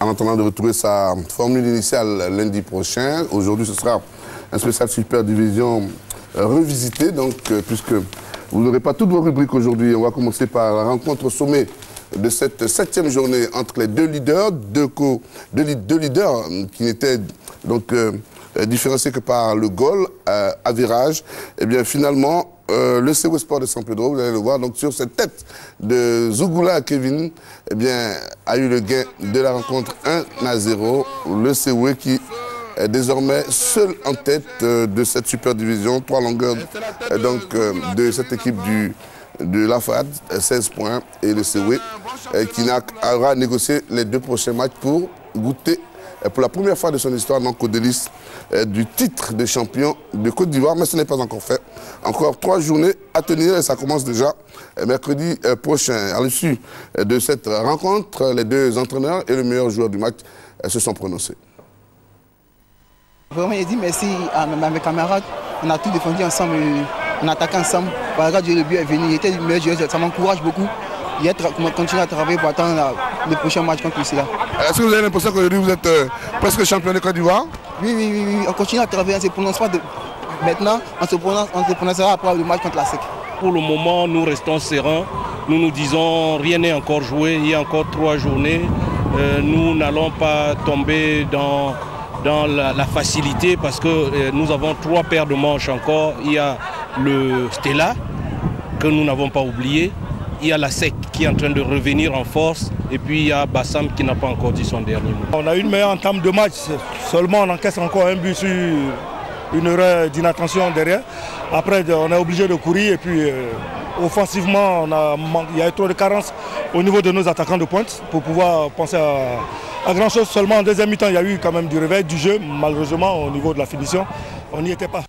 en attendant de retrouver sa formule initiale lundi prochain. Aujourd'hui, ce sera un spécial Super Division revisité, donc, puisque vous n'aurez pas toutes vos rubriques aujourd'hui. On va commencer par la rencontre au sommet de cette 7e journée entre les deux leaders, deux leaders qui n'étaient donc différenciés que par le goal à virage. Et bien finalement, le CW Sport de San Pedro, vous allez le voir, donc sur cette tête de Zougoula Kevin, eh bien, a eu le gain de la rencontre 1-0. Le CW qui est désormais seul en tête de cette super division, 3 longueurs donc, de cette équipe de la FAD, 16 points, et le CW qui aura négocié les 2 prochains matchs pour goûter pour la première fois de son histoire donc aux délices du titre de champion de Côte d'Ivoire, mais ce n'est pas encore fait. Encore 3 journées à tenir et ça commence déjà mercredi prochain. À l'issue de cette rencontre, les 2 entraîneurs et le meilleur joueur du match se sont prononcés. Vraiment, il dit merci à mes camarades. On a tout défendu ensemble, on a attaqué ensemble. Par exemple, le but est venu, il était le meilleur joueur, ça m'encourage beaucoup. Il a continué à travailler pour attendre le prochain match contre le Silla. Est-ce que vous avez l'impression qu'aujourd'hui vous êtes presque champion de Côte d'Ivoire? Oui, on continue à travailler, on ne se prononce pas maintenant, on se prononcera après le match contre la SEC. Pour le moment, nous restons sereins. Nous nous disons rien n'est encore joué, il y a encore 3 journées. Nous n'allons pas tomber dans la facilité parce que nous avons 3 paires de manches encore. Il y a le Stella que nous n'avons pas oublié. Il y a la SEC qui est en train de revenir en force et puis il y a Bassam qui n'a pas encore dit son dernier mot. On a une meilleure entame de match, seulement on encaisse encore un but sur une erreur d'inattention derrière. Après on est obligé de courir et puis offensivement il y a eu trop de carences au niveau de nos attaquants de pointe pour pouvoir penser à grand chose. Seulement en deuxième mi-temps il y a eu quand même du réveil du jeu, malheureusement au niveau de la finition on n'y était pas.